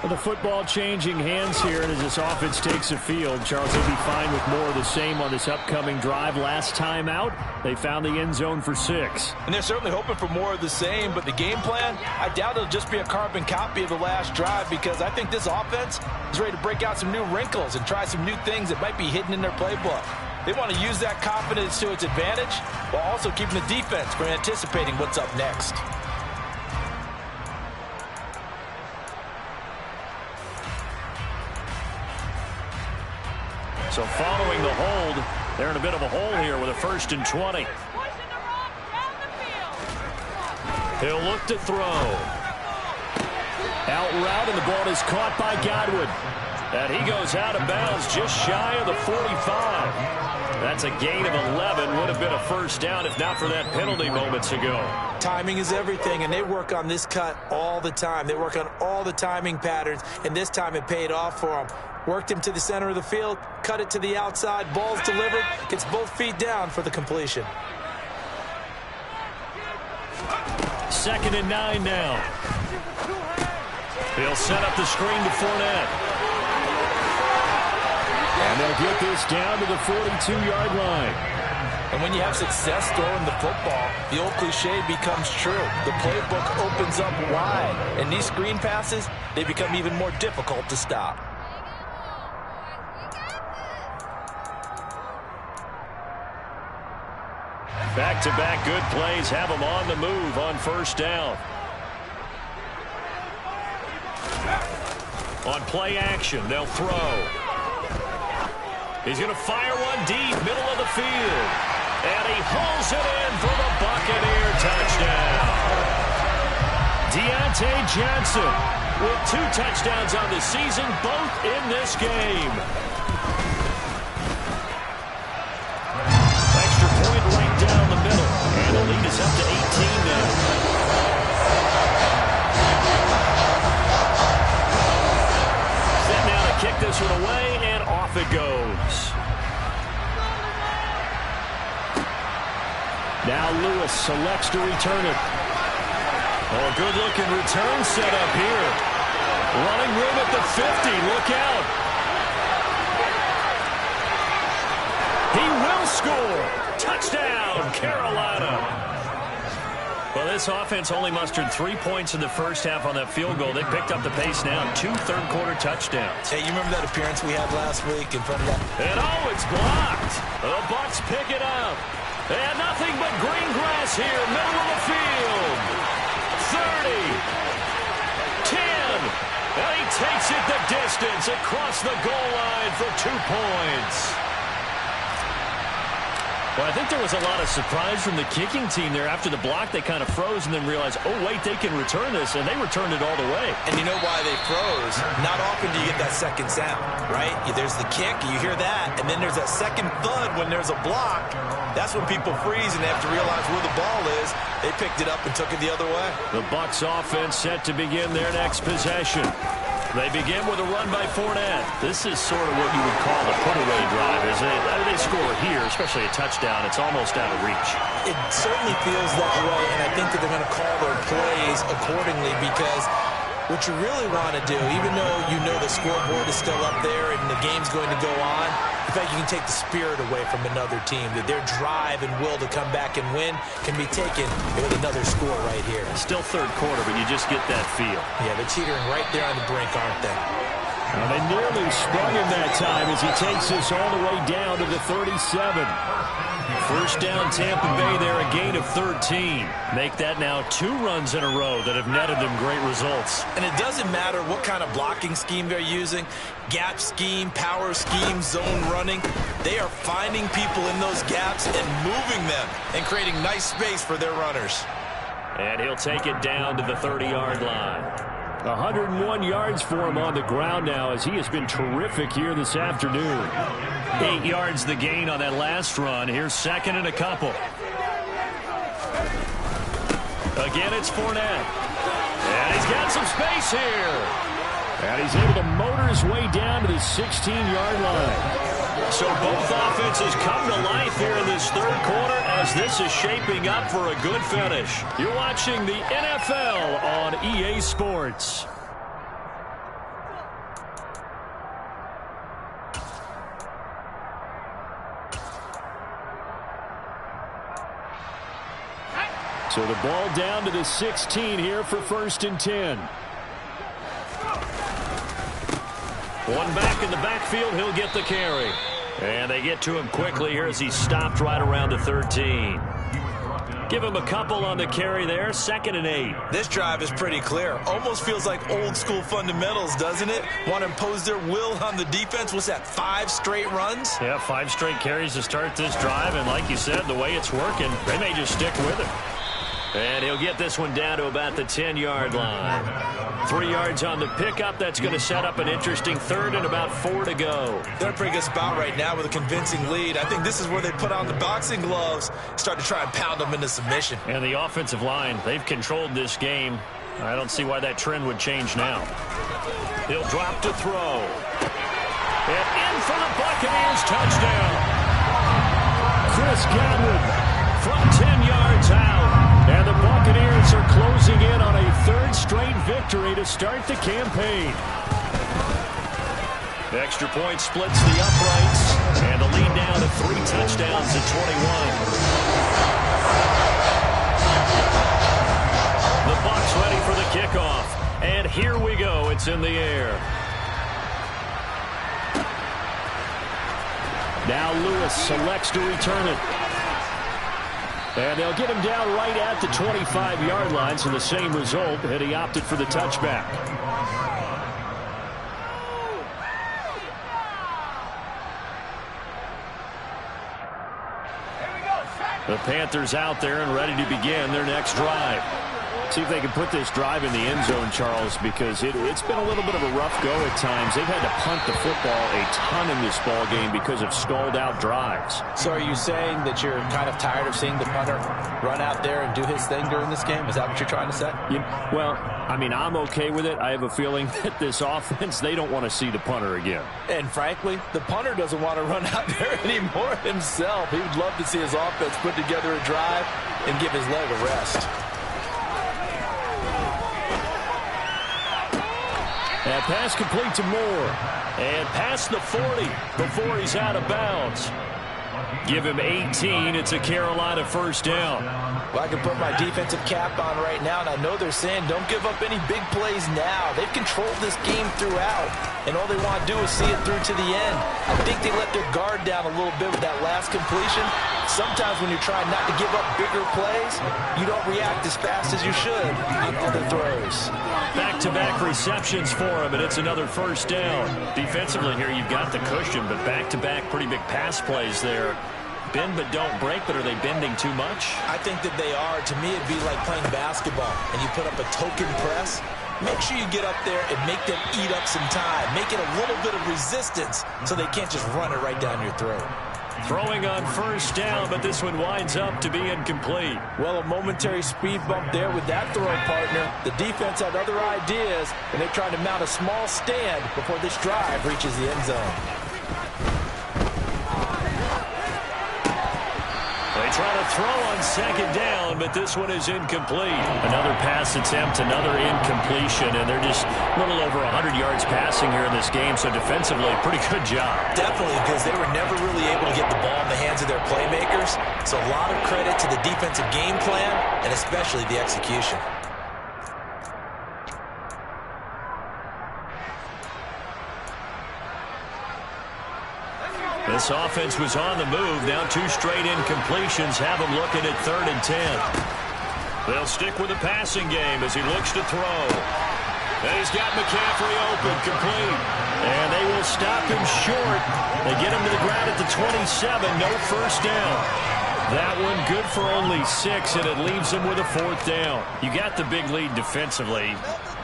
Well, the football changing hands here, and as this offense takes the field, Charles, they'll be fine with more of the same on this upcoming drive. Last time out, they found the end zone for 6. And they're certainly hoping for more of the same, but the game plan, I doubt it'll just be a carbon copy of the last drive, because I think this offense is ready to break out some new wrinkles and try some new things that might be hidden in their playbook. They want to use that confidence to its advantage while also keeping the defense from anticipating what's up next. So following the hold, they're in a bit of a hole here with a 1st and 20. He'll look to throw. Out route, and the ball is caught by Godwin. And he goes out of bounds just shy of the 45. That's a gain of 11. Would have been a first down if not for that penalty moments ago. Timing is everything, and they work on this cut all the time. They work on all the timing patterns, and this time it paid off for them. Worked him to the center of the field, cut it to the outside, ball's delivered, gets both feet down for the completion. 2nd and 9 now. He'll set up the screen to Fournette. And they'll get this down to the 42-yard line. And when you have success throwing the football, the old cliche becomes true. The playbook opens up wide, and these screen passes, they become even more difficult to stop. Back-to-back good plays have them on the move on first down. On play action, they'll throw. He's going to fire one deep, middle of the field. And he hauls it in for the Buccaneer touchdown. Deontay Johnson with 2 touchdowns on the season, both in this game. Extra point right down the middle. And the lead is up to 18 now. Set now to kick this one away, and off it goes. Now Lewis selects to return it. Oh, good-looking return set up here. Running room at the 50. Look out. He will score. Touchdown, Carolina. Well, this offense only mustered 3 points in the first half on that field goal. They picked up the pace now. 2 third-quarter touchdowns. Hey, you remember that appearance we had last week in front of that? And oh, it's blocked. The Bucs pick it up. And nothing but green grass here, middle of the field. 30. 10. And he takes it the distance across the goal line for 2 points. Well, I think there was a lot of surprise from the kicking team there. After the block, they kind of froze and then realized, oh, wait, they can return this, and they returned it all the way. And you know why they froze? Not often do you get that second sound, right? There's the kick, you hear that, and then there's that second thud when there's a block. That's when people freeze and they have to realize where the ball is. They picked it up and took it the other way. The Bucs offense set to begin their next possession. They begin with a run by Fournette. This is sort of what you would call a put-away drive, isn't it? They score here, especially a touchdown. It's almost out of reach. It certainly feels that way, and I think that they're going to call their plays accordingly because what you really want to do, even though you know the scoreboard is still up there and the game's going to go on, in fact, you can take the spirit away from another team, that their drive and will to come back and win can be taken with another score right here. Still third quarter, but you just get that feel. Yeah, they're teetering right there on the brink, aren't they? And they nearly sprung him that time as he takes this all the way down to the 37. First down, Tampa Bay there, a gain of 13. Make that now 2 runs in a row that have netted them great results. And it doesn't matter what kind of blocking scheme they're using, gap scheme, power scheme, zone running. They are finding people in those gaps and moving them and creating nice space for their runners. And he'll take it down to the 30-yard line. 101 yards for him on the ground now as he has been terrific here this afternoon. 8 yards the gain on that last run. Here's second and a couple. Again, it's Fournette. And he's got some space here. And he's able to motor his way down to the 16-yard line. So both offenses come to life here in this third quarter as this is shaping up for a good finish. You're watching the NFL on EA Sports. So the ball down to the 16 here for 1st and 10. One back in the backfield, he'll get the carry. And they get to him quickly here as he's stopped right around the 13. Give him a couple on the carry there, 2nd and 8. This drive is pretty clear. Almost feels like old school fundamentals, doesn't it? Want to impose their will on the defense. What's that, 5 straight runs? Yeah, 5 straight carries to start this drive. And like you said, the way it's working, they may just stick with it. And he'll get this one down to about the 10-yard line. 3 yards on the pickup. That's going to set up an interesting third and about 4 to go. They're in a pretty good spot right now with a convincing lead. I think this is where they put on the boxing gloves, start to try and pound them into submission. And the offensive line, they've controlled this game. I don't see why that trend would change now. He'll drop to throw. And in for the Buccaneers touchdown. Chris Godwin from 10 yards out. And the Buccaneers are closing in on a third straight victory to start the campaign. Extra point splits the uprights. And the lead now to 3 touchdowns at 21. The Bucs ready for the kickoff. And here we go. It's in the air. Now Lewis selects to return it. And they'll get him down right at the 25-yard line, so the same result, and he opted for the touchback. The Panthers out there and ready to begin their next drive. See if they can put this drive in the end zone, Charles, because it's been a little bit of a rough go at times. They've had to punt the football a ton in this ball game because of stalled-out drives. So are you saying that you're kind of tired of seeing the punter run out there and do his thing during this game? Is that what you're trying to say? Yeah, well, I mean, I'm okay with it. I have a feeling that this offense, they don't want to see the punter again. And frankly, the punter doesn't want to run out there anymore himself. He would love to see his offense put together a drive and give his leg a rest. And pass complete to Moore. And past the 40 before he's out of bounds. Give him 18. It's a Carolina first down. Well, I can put my defensive cap on right now, and I know they're saying don't give up any big plays now. They've controlled this game throughout, and all they want to do is see it through to the end. I think they let their guard down a little bit with that last completion. Sometimes when you're trying not to give up bigger plays, you don't react as fast as you should on other throws. Back-to-back receptions for him, and it's another first down. Defensively here, you've got the cushion, but back-to-back pretty big pass plays there. Bend but don't break, but are they bending too much? I think that they are. To me, it'd be like playing basketball, and you put up a token press. Make sure you get up there and make them eat up some time. Make it a little bit of resistance so they can't just run it right down your throat. Throwing on first down, but this one winds up to be incomplete. Well, a momentary speed bump there with that throw partner. The defense had other ideas, and they're trying to mount a small stand before this drive reaches the end zone. They try to throw on second down, but this one is incomplete. Another pass attempt, another incompletion, and they're just a little over 100 yards passing here in this game, so defensively, pretty good job. Definitely, because they were never really able to get the ball in the hands of their playmakers, so a lot of credit to the defensive game plan, and especially the execution. This offense was on the move. Now 2 straight incompletions have them looking at 3rd and 10. They'll stick with the passing game as he looks to throw. And he's got McCaffrey open, complete. And they will stop him short. They get him to the ground at the 27. No first down. That one good for only 6, and it leaves him with a 4th down. You got the big lead defensively.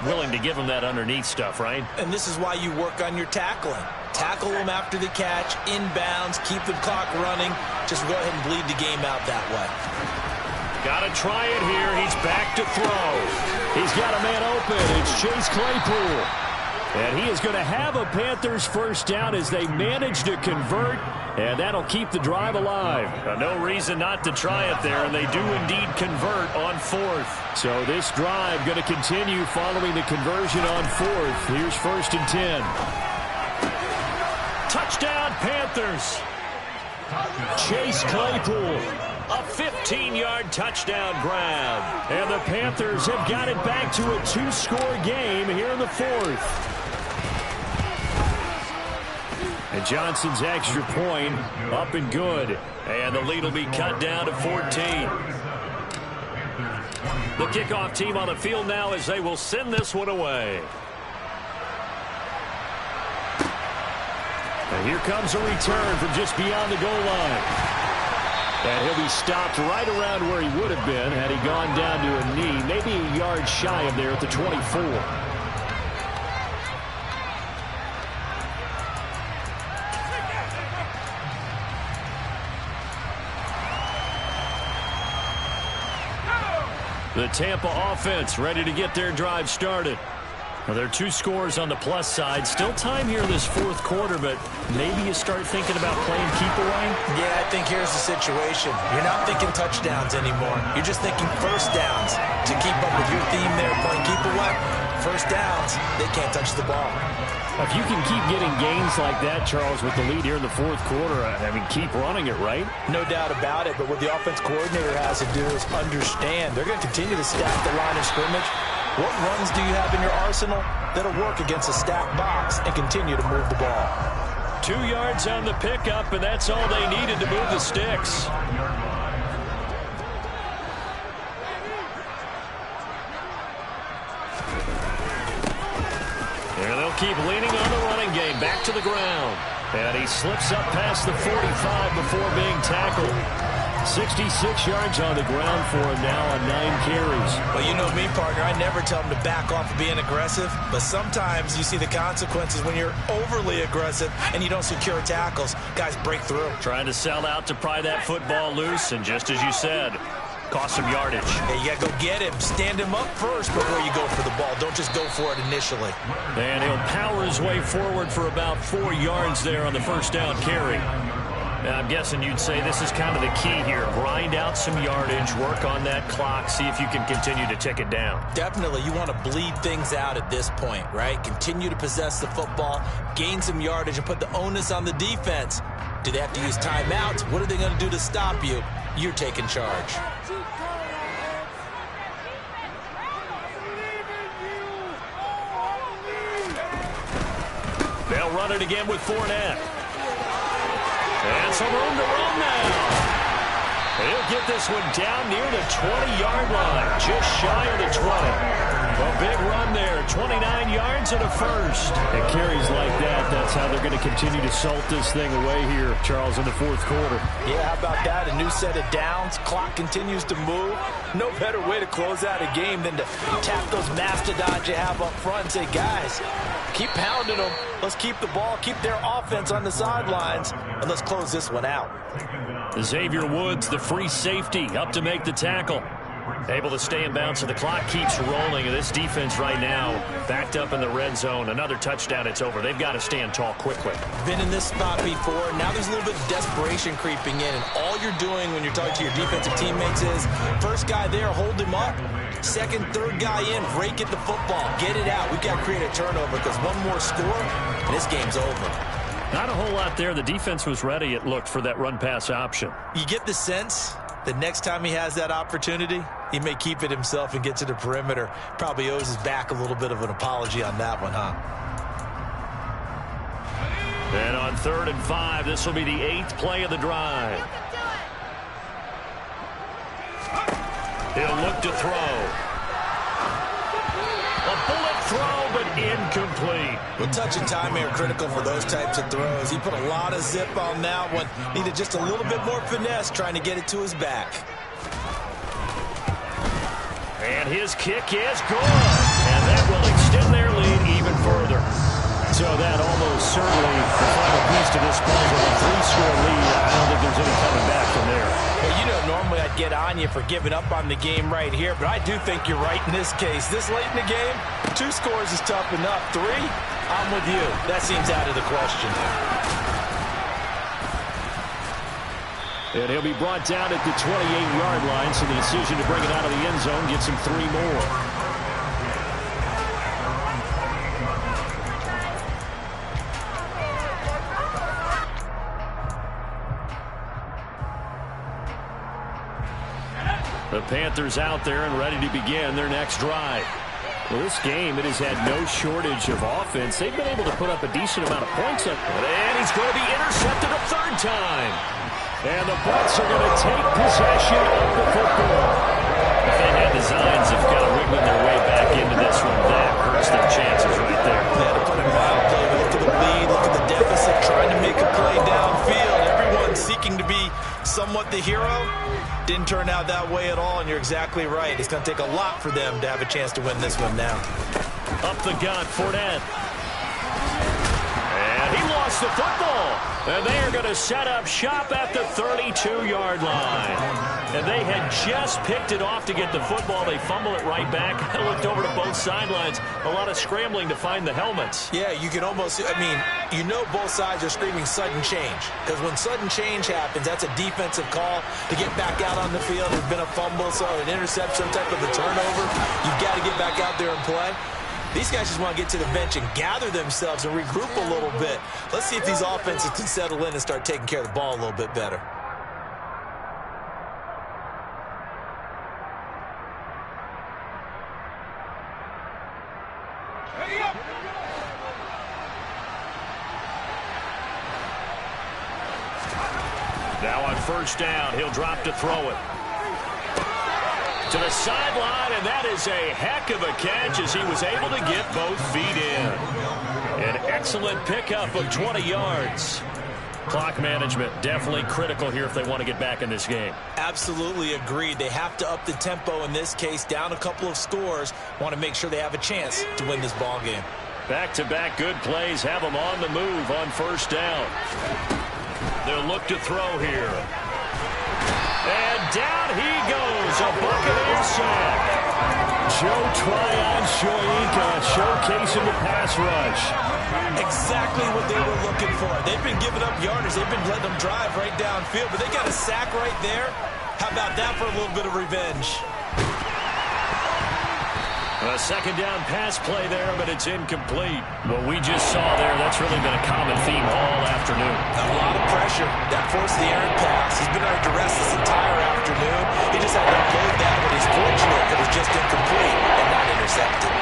Willing to give him that underneath stuff, right? And this is why you work on your tackling. Tackle them after the catch, inbounds, keep the clock running. Just go ahead and bleed the game out that way. Got to try it here. He's back to throw. He's got a man open. It's Chase Claypool. And he is going to have a Panthers first down as they manage to convert. And that'll keep the drive alive. No reason not to try it there, and they do indeed convert on 4th. So this drive going to continue following the conversion on 4th. Here's 1st and 10. Touchdown, Panthers. Chase Claypool. A 15-yard touchdown grab. And the Panthers have got it back to a 2-score game here in the 4th. And Johnson's extra point up and good. And the lead will be cut down to 14. The kickoff team on the field now as they will send this one away. And here comes a return from just beyond the goal line. And he'll be stopped right around where he would have been had he gone down to a knee, maybe a yard shy of there at the 24. The Tampa offense ready to get their drive started. Well, there are 2 scores on the plus side. Still time here this fourth quarter, but maybe you start thinking about playing keep away? Yeah, I think here's the situation. You're not thinking touchdowns anymore. You're just thinking first downs. To keep up with your theme there, playing keep away, first downs, they can't touch the ball. If you can keep getting gains like that, Charles, with the lead here in the fourth quarter, I mean, keep running it, right? No doubt about it, but what the offense coordinator has to do is understand. They're going to continue to stack the line of scrimmage. What runs do you have in your arsenal that'll work against a stacked box and continue to move the ball? 2 yards on the pickup, and that's all they needed to move the sticks. And they'll keep leaning on the running game. Back to the ground. And he slips up past the 45 before being tackled. 66 yards on the ground for him now on 9 carries. Well, you know me, partner. I never tell him to back off of being aggressive. But sometimes you see the consequences when you're overly aggressive and you don't secure tackles. Guys break through. Trying to sell out to pry that football loose. And just as you said, cost some yardage. Hey, you got to go get him. Stand him up first before you go for the ball. Don't just go for it initially. And he'll power his way forward for about 4 yards there on the first down carry. I'm guessing you'd say this is kind of the key here. Grind out some yardage, work on that clock, see if you can continue to tick it down. Definitely. You want to bleed things out at this point, right? Continue to possess the football, gain some yardage, and put the onus on the defense. Do they have to use timeouts? What are they going to do to stop you? You're taking charge. They'll run it again with Fournette. And some room to run now. He'll get this one down near the 20-yard line, just shy of the 20. A big run there, 29 yards and a first. It carries like that. That's how they're going to continue to salt this thing away here, Charles, in the fourth quarter. Yeah, how about that? A new set of downs. Clock continues to move. No better way to close out a game than to tap those mastodons you have up front and say, guys, keep pounding them. Let's keep the ball, keep their offense on the sidelines, and let's close this one out. Xavier Woods, the free safety, up to make the tackle. Able to stay in bounds, so the clock keeps rolling. And this defense right now backed up in the red zone. Another touchdown, it's over. They've got to stand tall quickly. Been in this spot before. Now there's a little bit of desperation creeping in. And all you're doing when you're talking to your defensive teammates is, first guy there, hold him up. Second, third guy in, rake at the football. Get it out. We've got to create a turnover because one more score, and this game's over. Not a whole lot there. The defense was ready, it looked, for that run-pass option. You get the sense the next time he has that opportunity, he may keep it himself and get to the perimeter. Probably owes his back a little bit of an apology on that one, huh? And on 3rd and 5, this will be the 8th play of the drive. He'll look to throw. A bullet throw, but incomplete. Well, touch and timing are critical for those types of throws. He put a lot of zip on that one. Needed just a little bit more finesse trying to get it to his back. And his kick is good. And that will extend their lead even further. So that almost certainly the final piece to this puzzle. A 3-score lead. I don't think there's any coming back from there. Well, you know, normally I'd get on you for giving up on the game right here, but I do think you're right in this case. This late in the game, 2 scores is tough enough. 3, I'm with you. That seems out of the question. And he'll be brought down at the 28-yard line, so the decision to bring it out of the end zone gets him 3 more. The Panthers out there and ready to begin their next drive. Well, this game, it has had no shortage of offense. They've been able to put up a decent amount of points up. And he's going to be intercepted a 3rd time. And the Bucs are going to take possession of the football. If they had designs of kind of wiggling their way back into this one, that hurts their chances right there. Yeah, to put it mildly, look at the lead, look at the deficit, trying to make a play downfield. Everyone seeking to be be somewhat the hero. Didn't turn out that way at all, and you're exactly right. It's going to take a lot for them to have a chance to win this one now. Up the gut, Fournette. And he lost the football. And they are going to set up shop at the 32-yard line. And they had just picked it off to get the football. They fumble it right back. I looked over to both sidelines. A lot of scrambling to find the helmets. Yeah, you can almost, you know both sides are screaming sudden change. Because when sudden change happens, that's a defensive call to get back out on the field. There's been a fumble, so an interception, some type of a turnover. You've got to get back out there and play. These guys just want to get to the bench and gather themselves and regroup a little bit. Let's see if these offenses can settle in and start taking care of the ball a little bit better. Now on first down, he'll drop to throw it. To the sideline, and that is a heck of a catch as he was able to get both feet in. An excellent pickup of 20 yards. Clock management definitely critical here if they want to get back in this game. Absolutely agreed. They have to up the tempo in this case, down a couple of scores. Want to make sure they have a chance to win this ball game. Back-to-back good plays have them on the move on first down. They'll look to throw here. And down he goes, a Buccaneer sack. Joe Tryon-Shoyinka showcasing the pass rush. Exactly what they were looking for. They've been giving up yardage. They've been letting them drive right downfield, but they got a sack right there. How about that for a little bit of revenge? A second down pass play there, but it's incomplete. What we just saw there, that's really been a common theme all afternoon. A lot of pressure. That forced the errant pass. He's been under duress this entire afternoon. He just had to unload that, but he's fortunate it was just incomplete and not intercepted.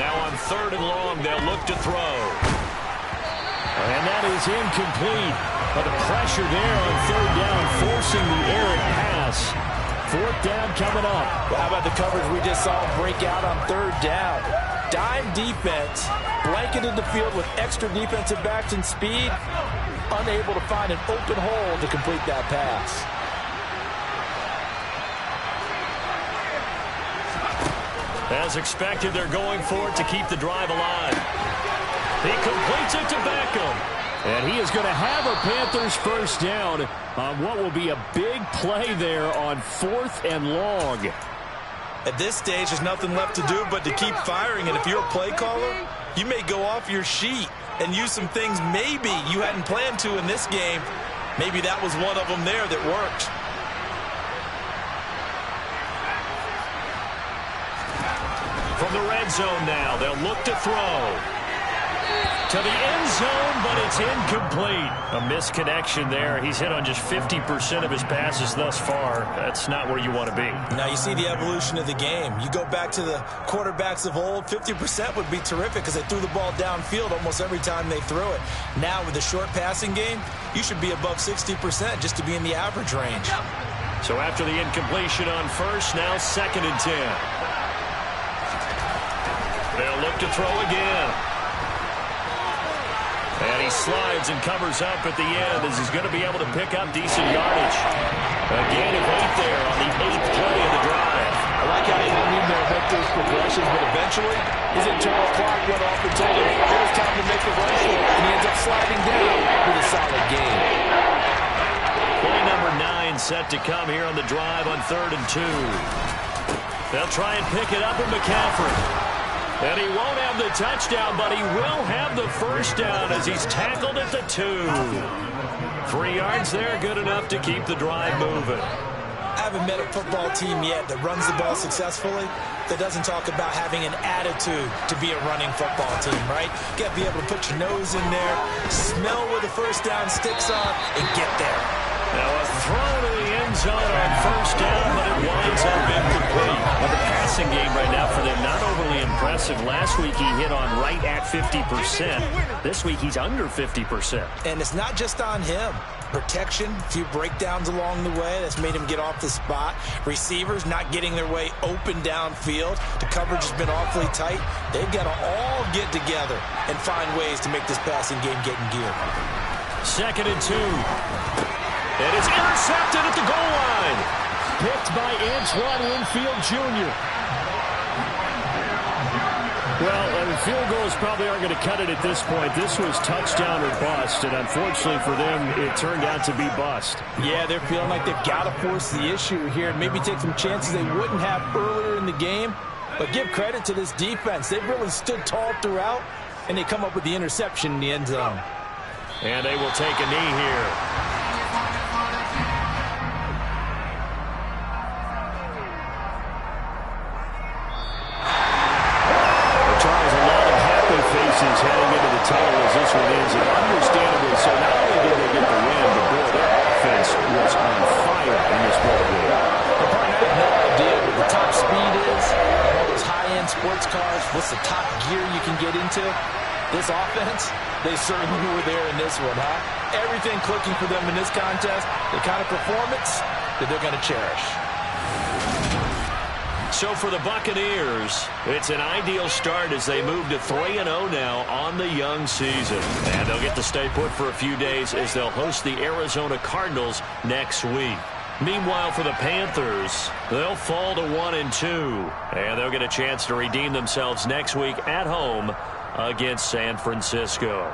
Now on third and long, they'll look to throw. And that is incomplete. But the pressure there on third down, forcing the errant pass. Fourth down coming up. Well, how about the coverage we just saw break out on third down? Dime defense, blanketed the field with extra defensive backs and speed, unable to find an open hole to complete that pass. As expected, they're going for it to keep the drive alive. He completes it to Beckham. And he is going to have a Panthers first down on what will be a big play there on fourth and long. At this stage, there's nothing left to do but to keep firing. And if you're a play caller, you may go off your sheet and use some things maybe you hadn't planned to in this game. Maybe that was one of them there that worked. From the red zone now, they'll look to throw. To the end zone, but it's incomplete. A misconnection there. He's hit on just 50% of his passes thus far. That's not where you want to be. Now you see the evolution of the game. You go back to the quarterbacks of old, 50% would be terrific because they threw the ball downfield almost every time they threw it. Now with the short passing game, you should be above 60% just to be in the average range. So after the incompletion on first, now second and 10. They'll look to throw again. And he slides and covers up at the end as he's going to be able to pick up decent yardage. A gain of 8 there on the 8th play of the drive. I like how he didn't even make those progressions, but eventually his internal clock went off and told him it was time to make the run for it, and he ends up sliding down with a solid gain. Play number 9 set to come here on the drive on 3rd and 2. They'll try and pick it up with McCaffrey. And he won't have the touchdown, but he will have the first down as he's tackled at the 2. 3 yards there, good enough to keep the drive moving. I haven't met a football team yet that runs the ball successfully that doesn't talk about having an attitude to be a running football team, right? You got to be able to put your nose in there, smell where the first down sticks are, and get there. Now a throw to the end zone on first down, but it winds up incomplete. Well, the passing game right now for them, not overly impressive. Last week he hit on right at 50%. This week he's under 50%. And it's not just on him. Protection, a few breakdowns along the way. That's made him get off the spot. Receivers not getting their way open downfield. The coverage has been awfully tight. They've got to all get together and find ways to make this passing game get in gear. 2nd and 2. And it's intercepted at the goal line. Picked by Antoine Winfield Jr. Well, field goals probably aren't going to cut it at this point. This was touchdown or bust, and unfortunately for them, it turned out to be bust. Yeah, they're feeling like they've got to force the issue here and maybe take some chances they wouldn't have earlier in the game. But give credit to this defense. They've really stood tall throughout, and they come up with the interception in the end zone. And they will take a knee here. Faces heading into the tunnel as this one ends, and understandably so. Not only did they get the win, but boy, their offense was on fire in this ball game. The partner, I have no idea what the top speed is on all those high-end sports cars. What's the top gear you can get into? This offense, they certainly were there in this one, huh? Everything clicking for them in this contest, the kind of performance that they're going to cherish. So for the Buccaneers, it's an ideal start as they move to 3-0 now on the young season. And they'll get to stay put for a few days as they'll host the Arizona Cardinals next week. Meanwhile, for the Panthers, they'll fall to 1-2. And they'll get a chance to redeem themselves next week at home against San Francisco.